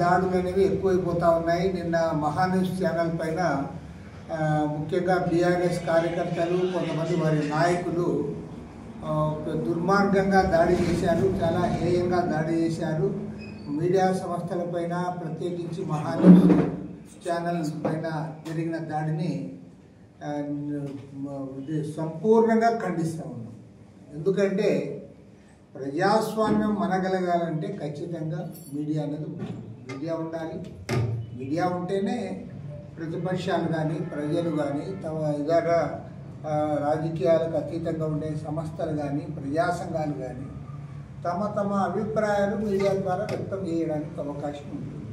దాడులు అనేవి ఎక్కువైపోతా ఉన్నాయి. నిన్న మహాన్యూస్ ఛానల్ పైన ముఖ్యంగా బీఆర్ఎస్ కార్యకర్తలు కొంతమంది వారి నాయకులు దుర్మార్గంగా దాడి చేశారు, చాలా హేయంగా దాడి చేశారు. మీడియా సంస్థలపైన ప్రత్యేకించి మహాన్యూస్ ఛానల్ పైన జరిగిన దాడిని సంపూర్ణంగా ఖండిస్తూ ఉన్నాం. ఎందుకంటే ప్రజాస్వామ్యం మనగలగాలంటే ఖచ్చితంగా మీడియా అనేది ముఖ్యం. మీడియా ఉండాలి. మీడియా ఉంటేనే ప్రతిపక్షాలు కానీ ప్రజలు కానీ ఇతర రాజకీయాలకు అతీతంగా ఉండే సంస్థలు కానీ ప్రజా సంఘాలు కానీ తమ అభిప్రాయాలు మీడియా ద్వారా వ్యక్తం చేయడానికి అవకాశం ఉంటుంది.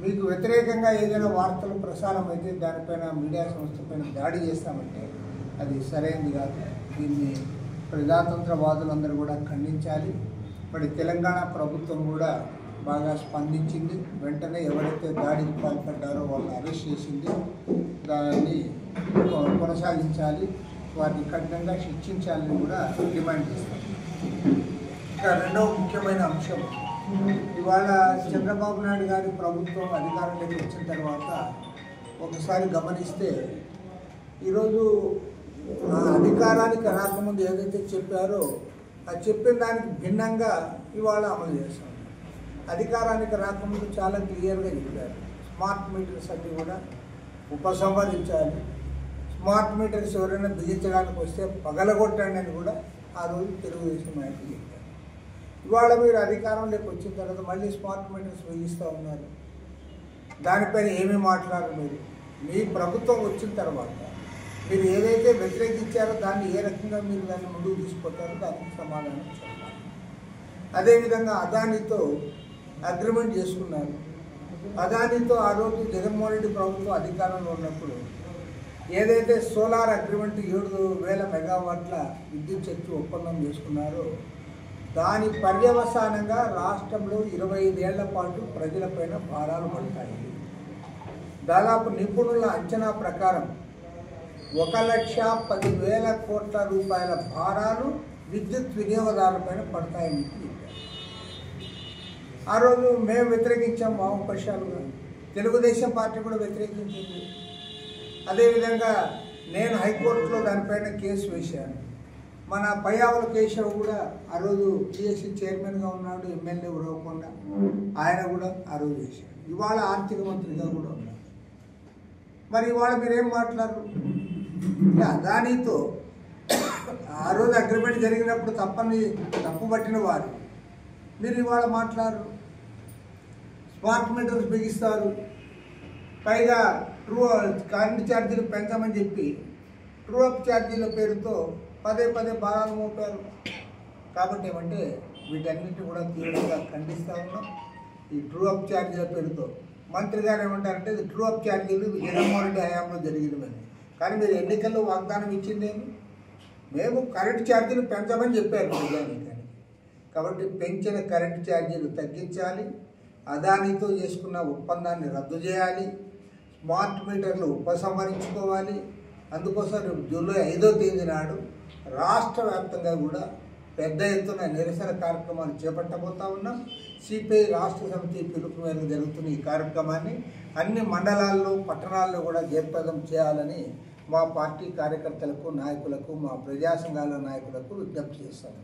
మీకు వ్యతిరేకంగా ఏదైనా వార్తలు ప్రసారం అయితే దానిపైన మీడియా సంస్థ పైన దాడి చేస్తామంటే అది సరైనది కాదు. దీన్ని ప్రజాతంత్రవాదులందరూ కూడా ఖండించాలి. మరి తెలంగాణ ప్రభుత్వం కూడా బాగా స్పందించింది. వెంటనే ఎవరైతే దాడికి పాల్పడ్డారో వాళ్ళని అరెస్ట్ చేసింది. దాన్ని కొనసాగించాలి, వారిని కఠినంగా శిక్షించాలని కూడా డిమాండ్ చేస్తాం. ఇంకా రెండవ ముఖ్యమైన అంశం, ఇవాళ చంద్రబాబు నాయుడు గారి ప్రభుత్వం అధికారంలోకి వచ్చిన తర్వాత ఒకసారి గమనిస్తే ఈరోజు అధికారానికి రాకముందు ఏదైతే చెప్పారో ఆ చెప్పిన దానికి భిన్నంగా ఇవాళ అమలు చేస్తాం. అధికారానికి రాకముందు చాలా క్లియర్గా చెప్పారు, స్మార్ట్ మీటర్స్ అన్నీ కూడా ఉపసంహరించాలి, స్మార్ట్ మీటర్స్ ఎవరైనా బిగించడానికి వస్తే పగలగొట్టండి అని కూడా ఆ రోజు తెలుగుదేశం నాయకులు చెప్పారు. ఇవాళ మీరు అధికారంలోకి వచ్చిన తర్వాత మళ్ళీ స్మార్ట్ మీటర్స్ బిగిస్తూ ఉన్నారు. దానిపైన ఏమీ మాట్లాడరు. మీరు మీ ప్రభుత్వం వచ్చిన తర్వాత మీరు ఏదైతే వ్యతిరేకించారో దాన్ని ఏ రకంగా మీరు దాన్ని ముందుకు తీసుకొస్తారో దానికి సమాధానం చెప్పాలి. అదేవిధంగా అదానితో అగ్రిమెంట్ చేసుకున్నారు. అదానితో ఆ రోజు జగన్మోహన్ రెడ్డి ప్రభుత్వం అధికారంలో ఉన్నప్పుడు ఏదైతే సోలార్ అగ్రిమెంట్ 7,000 మెగావాట్ల విద్యుత్ శక్తి ఒప్పందం చేసుకున్నారో దాని పర్యవసానంగా రాష్ట్రంలో 25 ఏళ్ల పాటు ప్రజలపైన భారాలు పడతాయి. దాదాపు నిపుణుల అంచనా ప్రకారం 1,10,000 కోట్ల రూపాయల భారాలు విద్యుత్ వినియోగదారులపైన పడతాయని చెప్పారు. ఆ రోజు మేము వ్యతిరేకించాం, వామపక్షాలుగా తెలుగుదేశం పార్టీ కూడా వ్యతిరేకించింది. అదేవిధంగా నేను హైకోర్టులో దానిపైన కేసు వేశాను. మన పయ్యావుల కేశవ్ కూడా ఆ రోజు పిఎస్సి చైర్మన్గా ఉన్నాడు, ఎమ్మెల్యే ఉరవకుండా, ఆయన కూడా ఆ రోజు వేశాడు. ఇవాళ ఆర్థిక మంత్రిగా కూడా ఉన్నారు. మరి ఇవాళ మీరేం మాట్లాడరు? అదానితో ఆ రోజు అగ్రిమెంట్ జరిగినప్పుడు తప్పు పట్టిన వారు మీరు ఇవాళ మాట్లాడరు. స్మార్ట్ మీటర్స్ బిగిస్తారు, పైగా కరెంట్ ఛార్జీలు పెంచమని చెప్పి ట్రూ అప్ ఛార్జీల పేరుతో పదే భారాలు మోపారు. కాబట్టి ఏమంటే వీటన్నిటిని కూడా తీవ్రంగా ఖండిస్తూ ఉన్నాం. ఈ ట్రూ అప్ ఛార్జీల పేరుతో మంత్రి గారు ఏమంటారంటే ఇది ట్రూ అప్ ఛార్జీలు జగన్మోహన్ రెడ్డి హయాంలో జరిగినవని. కానీ మీరు ఎన్నికల్లో వాగ్దానం ఇచ్చిందేమి? మేము కరెంట్ ఛార్జీలు పెంచమని చెప్పారు ప్రజానీకానికి. కాబట్టి పెంచిన కరెంట్ ఛార్జీలు తగ్గించాలి, అదానితో చేసుకున్న ఒప్పందాన్ని రద్దు చేయాలి, స్మార్ట్ మీటర్లు ఉపసంహరించుకోవాలి. అందుకోసం జూలై 5వ తేదీ నాడు రాష్ట్ర వ్యాప్తంగా కూడా పెద్ద ఎత్తున నిరసన కార్యక్రమాలు చేపట్టబోతా ఉన్నాం. సిపిఐ రాష్ట్ర సమితి పిలుపు మేరకు జరుగుతున్న ఈ కార్యక్రమాన్ని అన్ని మండలాల్లో పట్టణాల్లో కూడా జయప్రదం చేయాలని మా పార్టీ కార్యకర్తలకు, నాయకులకు, మా ప్రజా సంఘాల నాయకులకు విజ్ఞప్తి చేస్తాను.